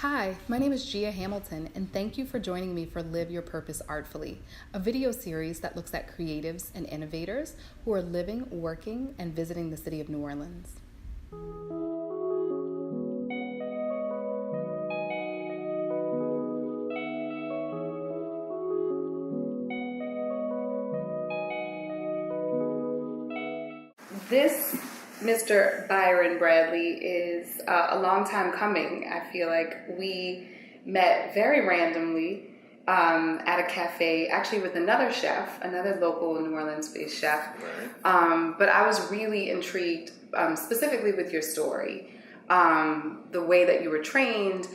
Hi, my name is Gia Hamilton, and thank you for joining me for Live Your Purpose Artfully, a video series that looks at creatives and innovators who are living, working, and visiting the city of New Orleans. This Mr. Byron Bradley is a long time coming. I feel like we met very randomly at a cafe, actually with another chef, another local New Orleans-based chef. Right. But I was really intrigued specifically with your story, the way that you were trained,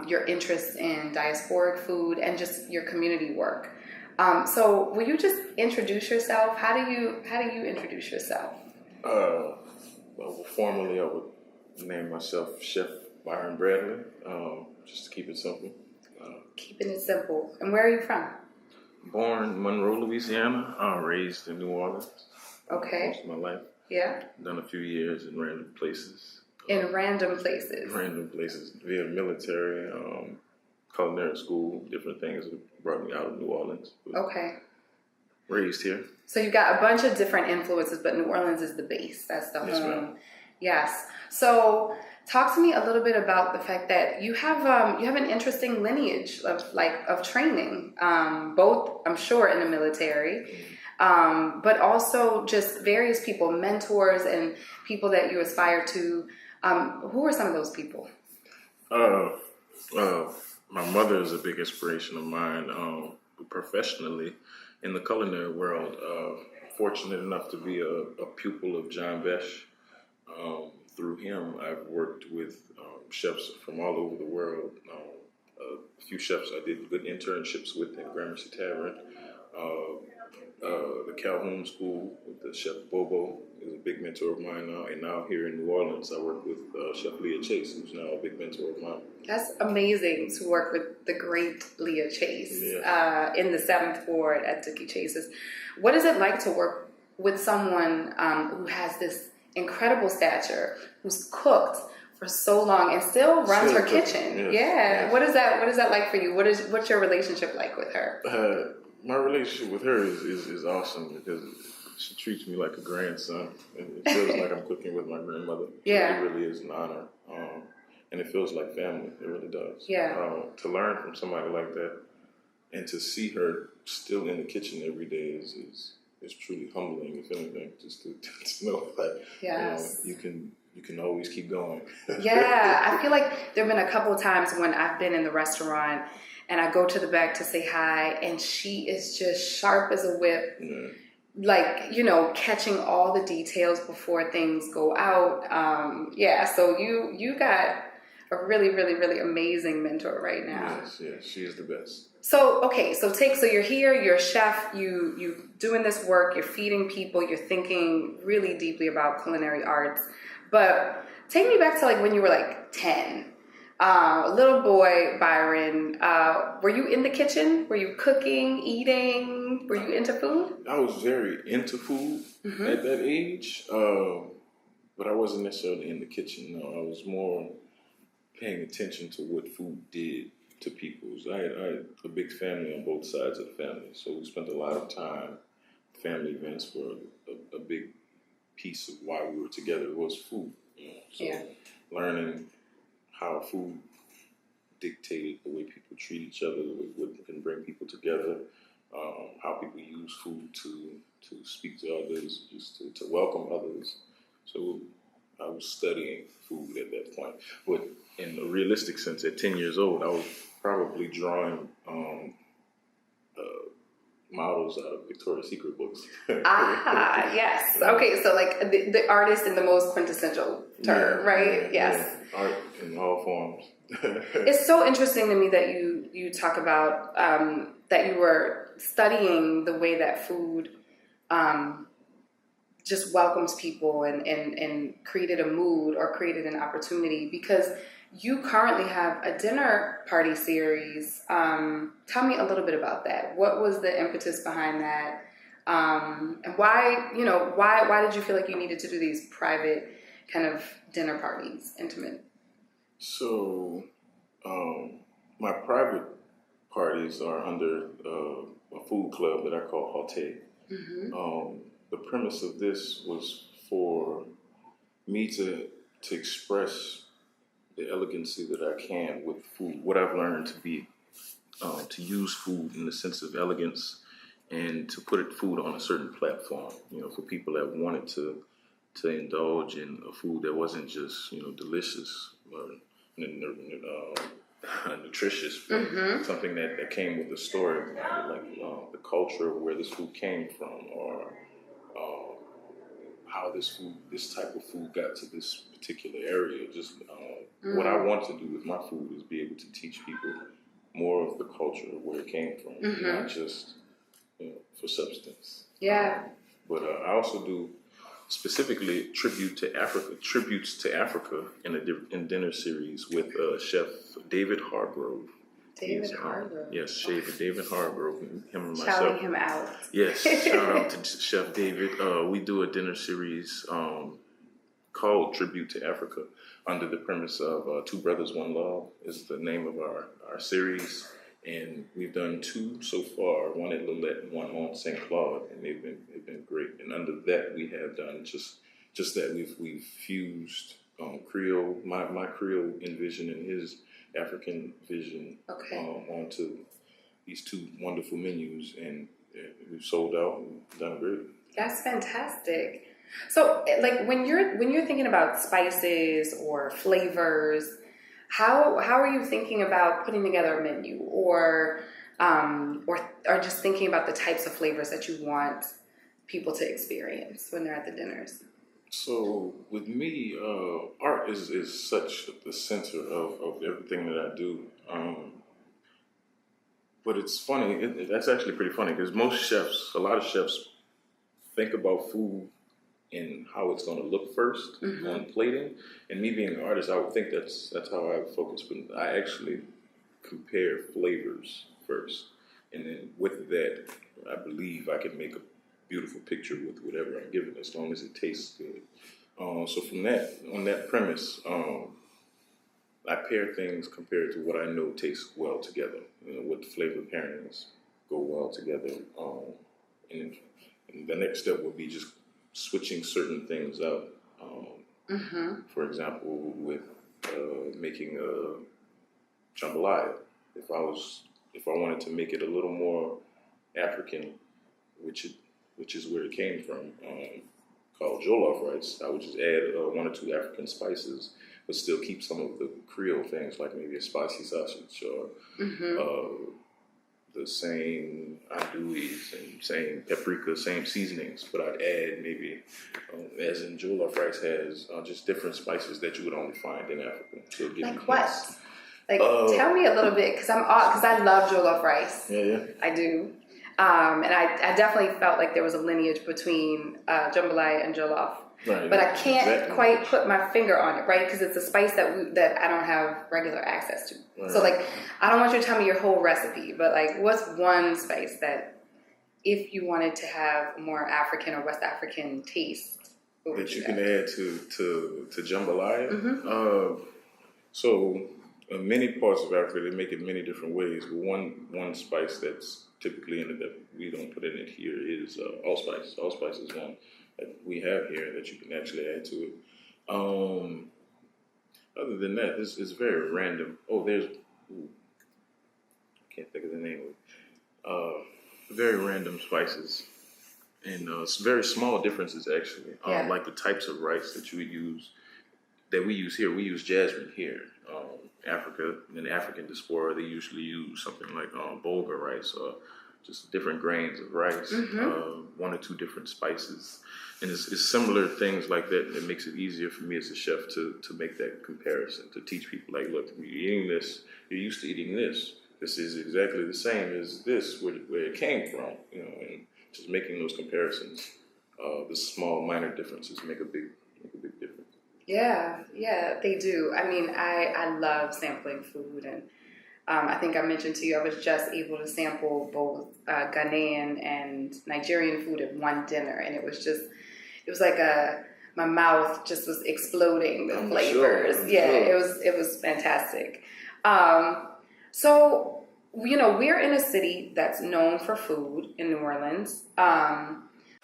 your interest in diasporic food, and just your community work. So will you just introduce yourself? How do you introduce yourself? Well, formally, I would name myself Chef Byron Bradley, just to keep it simple. Keeping it simple. And where are you from? Born in Monroe, Louisiana. Raised in New Orleans. Okay. Most of my life. Yeah. Done a few years in random places. In random places? Random places. Via military, culinary school, different things that brought me out of New Orleans. Okay. Raised here. So you've got a bunch of different influences, but New Orleans is the base. That's the Yes, home. ma'am. Yes. So talk to me a little bit about the fact that you have an interesting lineage of training, both I'm sure in the military, but also just various people, mentors, and people that you aspire to. Who are some of those people? My mother is a big inspiration of mine professionally. In the culinary world, fortunate enough to be a pupil of John Besh. Through him, I've worked with chefs from all over the world. A few chefs I did good internships with in Gramercy Tavern. The Calhoun School with the Chef Bobo is a big mentor of mine now. And now here in New Orleans, I work with Chef Leah Chase, who's now a big mentor of mine. That's amazing to work with the great Leah Chase in the 7th Ward at Dookie Chase's. What is it like to work with someone who has this incredible stature, who's cooked for so long and still runs her kitchen? Yes. What is that like for you? What's your relationship like with her? My relationship with her is awesome because she treats me like a grandson. And it feels like I'm cooking with my grandmother. Yeah. It really is an honor. And it feels like family. It really does. Yeah. To learn from somebody like that and to see her still in the kitchen every day is truly humbling, if anything, just to know that Yes. you can always keep going. Yeah, I feel like there have been a couple of times when I've been in the restaurant and I go to the back to say hi, and she is just sharp as a whip, catching all the details before things go out. So you got a really, really, really amazing mentor right now. Yes, she is the best. So you're here, you're a chef, you doing this work, you're feeding people, you're thinking really deeply about culinary arts. But take me back to when you were 10. Little boy, Byron, were you in the kitchen? Were you cooking, eating? Were you into food? I was very into food at that age, but I wasn't necessarily in the kitchen. No, I was more paying attention to what food did to people. I had a big family on both sides of the family, so we spent a lot of time. Family events were a big piece of why we were together was food. Learning how food dictated the way people treat each other, what can bring people together, how people use food to speak to others, just to welcome others. So I was studying food at that point. But in a realistic sense, at 10 years old, I was probably drawing models out of Victoria's Secret books. Yes. Okay, so the artist in the most quintessential term, right? Yes. Yeah. Art in all forms. It's so interesting to me that you talk about that you were studying the way that food just welcomes people and created a mood or created an opportunity, because you currently have a dinner party series. Tell me a little bit about that. What was the impetus behind that? And why did you feel like you needed to do these private kind of dinner parties, intimate? So parties are under a food club that I call Haute. The premise of this was for me to express the elegancy that I can with food, what I've learned to use food in the sense of elegance and to put food on a certain platform, for people that wanted to indulge in a food that wasn't just, delicious or nutritious, but something that came with a story, like the culture of where this food came from, or how this type of food got to this particular area. Just what I want to do with my food is be able to teach people more of the culture of where it came from, not just for substance. Yeah. But I also do specifically tributes to Africa in dinner series with Chef David Hargrove. David Hargrove. Yes, Chef David Hargrove, him and myself. Shouting him out. Yes, shout out to Chef David. We do a dinner series called Tribute to Africa under the premise of Two Brothers, One Love is the name of our series. And we've done 2 so far, one at Lillette and one on St. Claude, and they've been great. And under that, we have done just that we've fused Creole, my Creole vision and his African vision onto these 2 wonderful menus, and we've sold out and done great. That's fantastic. So, like when you're thinking about spices or flavors, how are you thinking about putting together a menu, or just thinking about the types of flavors that you want people to experience when they're at the dinners? So with me, art is such the center of everything that I do. But it's funny. That's actually pretty funny because a lot of chefs think about food and how it's going to look first on plating. And me being an artist, I would think that's how I would focus. But I actually compare flavors first. And then with that, I believe I can make a beautiful picture with whatever I'm given, as long as it tastes good. So from on that premise, I pair things compared to what I know tastes well together. What flavor pairings go well together. And the next step would be just switching certain things up. For example, with making a jambalaya, if I wanted to make it a little more African, which is where it came from, called jollof rice, I would just add 1 or 2 African spices, but still keep some of the Creole things, like maybe a spicy sausage or the same andouilles and same paprika, same seasonings, but I'd add maybe, as in jollof rice has, just different spices that you would only find in Africa. So like what? Like, tell me a little bit, because I love jollof rice. Yeah. I do. And I definitely felt like there was a lineage between jambalaya and jollof. Right. But I can't quite put my finger on it, right? Because it's a spice that I don't have regular access to. Right. So, like, I don't want you to tell me your whole recipe, but, like, what's one spice that, if you wanted to have a more African or West African taste, that you can add to jambalaya? So, in many parts of Africa, they make it many different ways. But one spice that's typically in it that we don't put in it here is allspice. Allspice is one that we have here that you can actually add to it. Other than that, it's very random. I can't think of the name of it. Very random spices. And it's very small differences, actually. Like the types of rice that you would use, that we use here. We use jasmine here. Africa, in the African diaspora, they usually use something like bulgur rice or just different grains of rice, 1 or 2 different spices. And it's similar things like that that makes it easier for me as a chef to make that comparison, to teach people, like, look, you're eating this, you're used to eating this. This is exactly the same as this, where it came from, and just making those comparisons. The small, minor differences make a big difference. Yeah, they do. I mean, I love sampling food, and I think I mentioned to you I was just able to sample both Ghanaian and Nigerian food at one dinner, and it was like my mouth just was exploding with flavors. Sure. It was fantastic. So we're in a city that's known for food in New Orleans.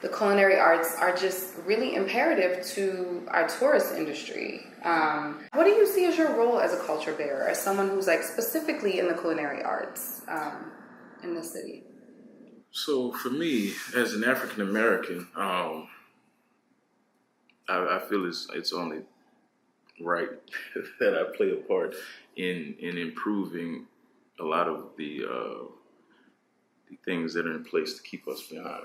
The culinary arts are just really imperative to our tourist industry. What do you see as your role as a culture bearer, as someone who's like specifically in the culinary arts in the city? So for me, as an African American, I feel it's only right that I play a part in improving a lot of the things that are in place to keep us behind.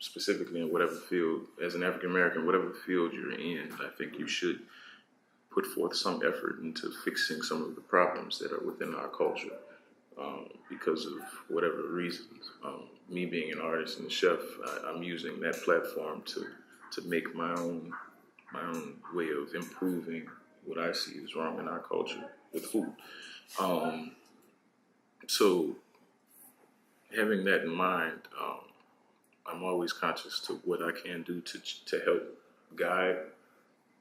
Specifically in whatever field, as an African American, whatever field you're in, I think you should put forth some effort into fixing some of the problems that are within our culture because of whatever reasons. Me being an artist and a chef, I'm using that platform to make my own way of improving what I see is wrong in our culture with food. So having that in mind, I'm always conscious to what I can do to help guide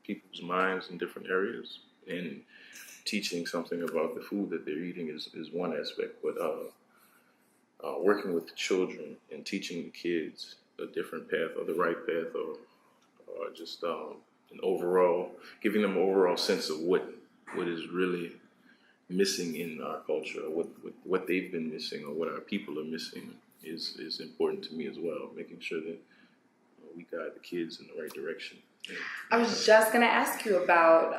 people's minds in different areas. And teaching something about the food that they're eating is one aspect, but working with the children and teaching the kids a different path or the right path or just an overall, giving them an overall sense of what is really missing in our culture, or what they've been missing or what our people are missing is important to me as well, making sure that we guide the kids in the right direction. I was just going to ask you about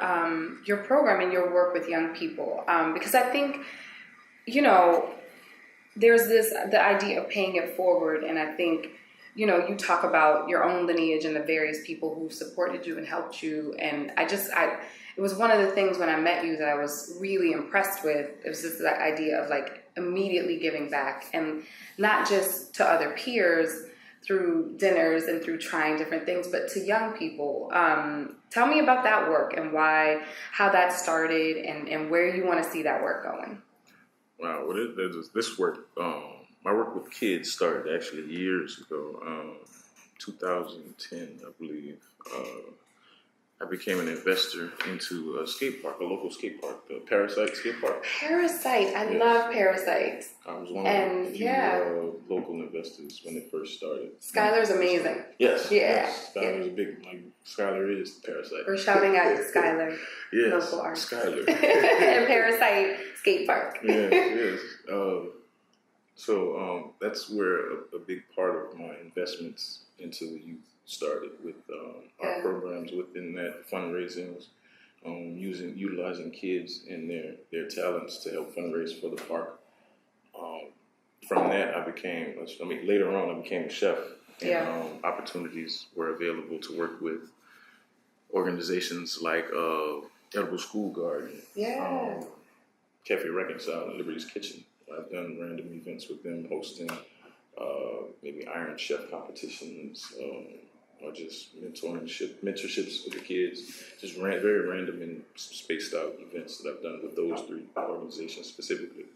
your program and your work with young people, because I think, there's the idea of paying it forward, and I think, you talk about your own lineage and the various people who supported you and helped you, and it was one of the things when I met you that I was really impressed with. It was just that idea of like immediately giving back, and not just to other peers through dinners and through trying different things, but to young people. Tell me about that work and how that started and where you want to see that work going. Wow, well, this work, my work with kids started actually years ago, 2010, I believe. I became an investor into a skate park, a local skate park, the Parasite skate park. Parasite, I love Parasite. I was one of the few local investors when it first started. Skylar's amazing. Yes. Yeah. Yes. Skylar's Skylar is Parasite. We're shouting out Skylar. Yes. Local art. Skylar. And Parasite skate park. Yes. So that's where a big part of my investments into the youth started, with our programs within that, fundraisings, utilizing kids and their talents to help fundraise for the park. From that, later on I became a chef, and opportunities were available to work with organizations like Edible School Garden, Cafe Reconcile, and Liberty's Kitchen. I've done random events with them, hosting maybe Iron Chef competitions, or just mentorships with the kids. Just very random and spaced out events that I've done with those three organizations specifically,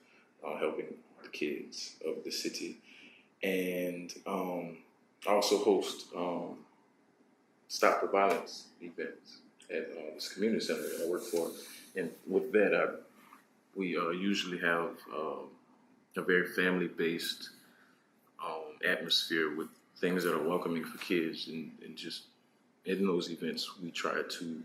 helping the kids of the city. And I also host Stop the Violence events at this community center that I work for. And with that, we usually have a very family-based atmosphere with things that are welcoming for kids, and just in those events we try to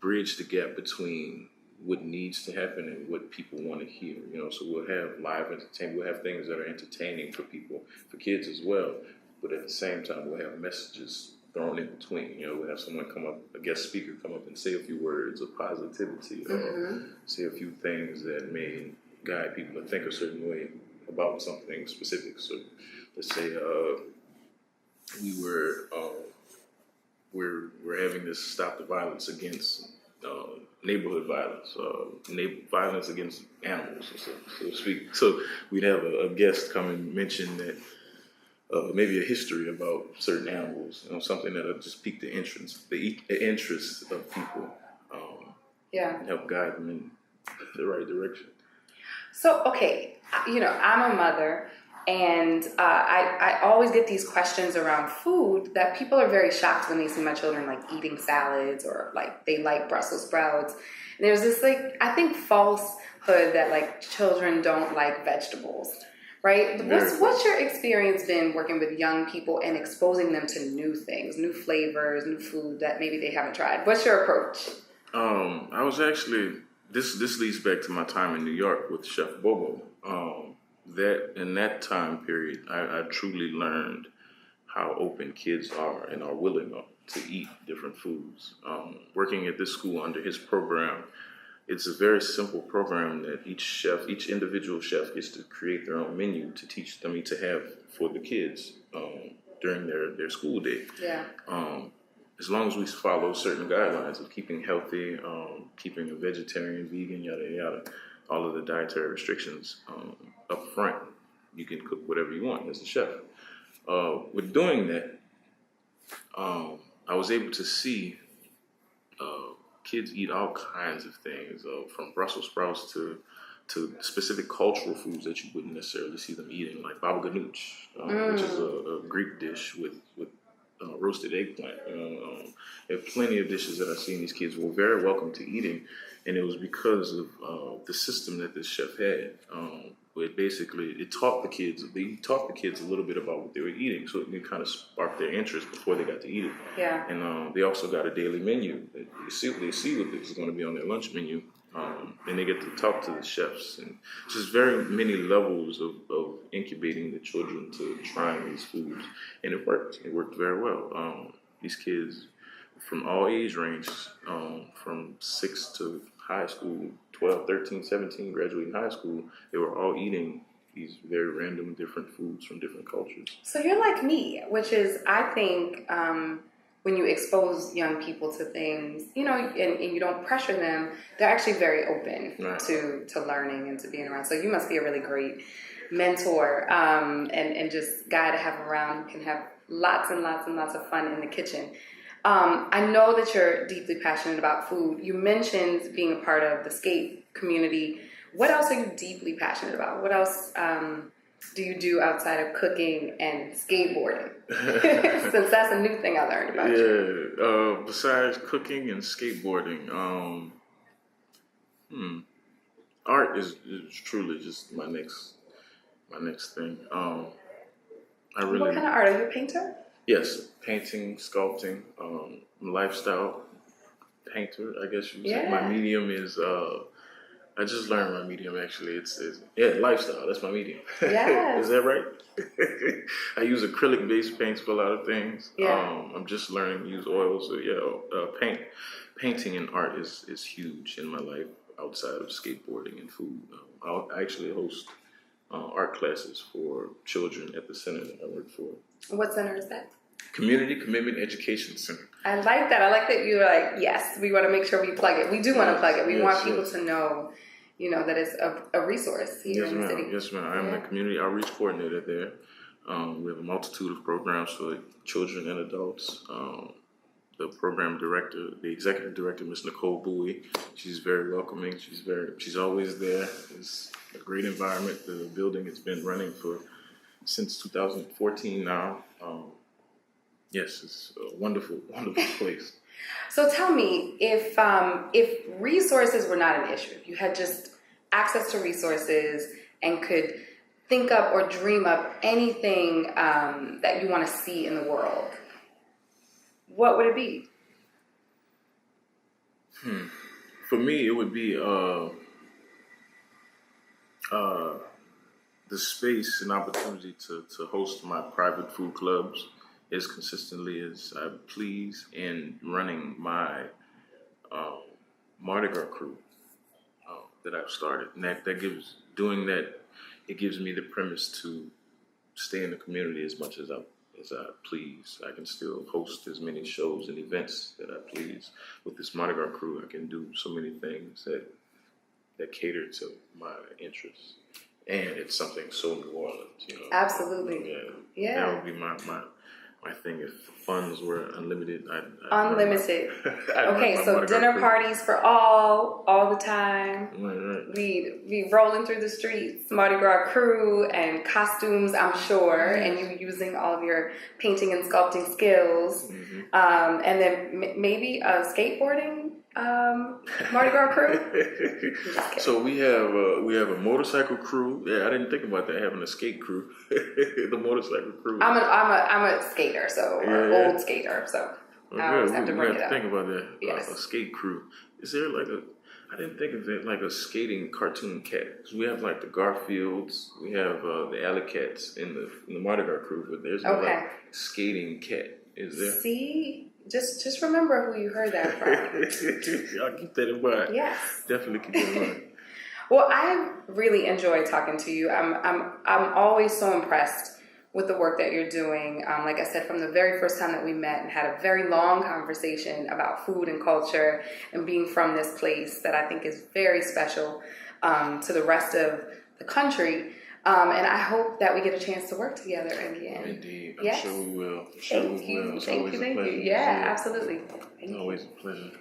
bridge the gap between what needs to happen and what people want to hear. So we'll have live entertainment, we'll have things that are entertaining for people, for kids as well, but at the same time we'll have messages thrown in between. We'll have someone come up, a guest speaker come up and say a few words of positivity, or say a few things that may guide people to think a certain way about something specific. So let's say we're having this Stop the Violence against neighborhood violence, violence against animals, so to speak. So we'd have a guest come and mention that maybe a history about certain animals, something that'll just pique the interest of people, and help guide them in the right direction. So, okay, I'm a mother, and I always get these questions around food that people are very shocked when they see my children like eating salads, or like they like Brussels sprouts. And there's this I think false that like children don't like vegetables, right? What's your experience been working with young people and exposing them to new things, new flavors, new food that maybe they haven't tried? What's your approach? I was actually, this leads back to my time in New York with Chef Bobo. That in that time period, I truly learned how open kids are and are willing to eat different foods. Working at this school under his program, it's a very simple program that each individual chef gets to create their own menu to teach them to have for the kids during their school day. Yeah. As long as we follow certain guidelines of keeping healthy, keeping a vegetarian, vegan, yada, yada, all of the dietary restrictions up front, you can cook whatever you want as a chef. With doing that, I was able to see kids eat all kinds of things, from Brussels sprouts to specific cultural foods that you wouldn't necessarily see them eating, like baba ganoush, which is a Greek dish with roasted eggplant. There are plenty of dishes that I've seen these kids were very welcome to eating, and it was because of the system that this chef had. Where basically he taught the kids a little bit about what they were eating, so it kind of sparked their interest before they got to eat it. Yeah. And they also got a daily menu. They see what is going to be on their lunch menu, and they get to talk to the chefs. And just very many levels of incubating the children to trying these foods, and it worked. It worked very well. These kids from all age ranges, from 6 to high school, 12, 13, 17, graduating high school, they were all eating these very random different foods from different cultures. So you're like me, which is, I think, when you expose young people to things, and you don't pressure them, they're actually very open to learning and to being around. So you must be a really great mentor and just guy to have around who can have lots and lots and lots of fun in the kitchen. I know that you're deeply passionate about food. You mentioned being a part of the skate community. What else are you deeply passionate about? What else do you do outside of cooking and skateboarding? Since that's a new thing I learned about you. Yeah, besides cooking and skateboarding, art is truly just my next thing. What kind of art? Are you a painter? Yes, painting, sculpting, lifestyle painter, I guess you would say. My medium is, I just learned my medium actually. It's lifestyle, that's my medium. Yes. Is that right? I use acrylic-based paints for a lot of things. Yeah. I'm just learning to use oils. So painting and art is huge in my life outside of skateboarding and food. I'll actually host art classes for children at the center that I work for. What center is that? Community Commitment Education Center. I like that. I like that you're like, yes, we want to make sure we plug it. We do want to plug it. We want people to know, that it's a resource here in the city. Yes, ma'am. I am the community outreach coordinator there. We have a multitude of programs for children and adults. The program director, the executive director, Ms. Nicole Bowie, she's very welcoming. She's always there. It's a great environment. The building has been running since 2014 now. Yes, it's a wonderful, wonderful place. So tell me, if resources were not an issue, if you had just access to resources and could think up or dream up anything that you want to see in the world, what would it be? For me, it would be the space and opportunity to host my private food clubs as consistently as I please, in running my Mardi Gras crew that I've started. And it gives me the premise to stay in the community as much as I please. I can still host as many shows and events that I please. With this Mardi Gras crew, I can do so many things that cater to my interests. And it's something so New Orleans, Absolutely. Yeah. That would be my thing. If funds were unlimited, Unlimited. Okay, so dinner parties for all the time. Right. be rolling through the streets, Mardi Gras crew and costumes, I'm sure, and you using all of your painting and sculpting skills, and then maybe a skateboarding Mardi Gras crew. So we have a motorcycle crew. Yeah, I didn't think about that, having a skate crew. The motorcycle crew. I'm a skater, old skater, so I always have to bring it up. Think about that. Yes. A skate crew. Is there like I didn't think of it like a skating cartoon cat. Because we have like the Garfields, we have the Alley Cats in the Mardi Gras crew, but there's no like skating cat. Is there? See, just remember who you heard that from. I'll keep that in mind. Yes, definitely keep that in mind. Well, I really enjoy talking to you. I'm always so impressed with the work that you're doing. Like I said, from the very first time that we met and had a very long conversation about food and culture and being from this place that I think is very special to the rest of the country. And I hope that we get a chance to work together again. Indeed. I'm sure we will. Thank you. Yeah, absolutely. It's always a pleasure.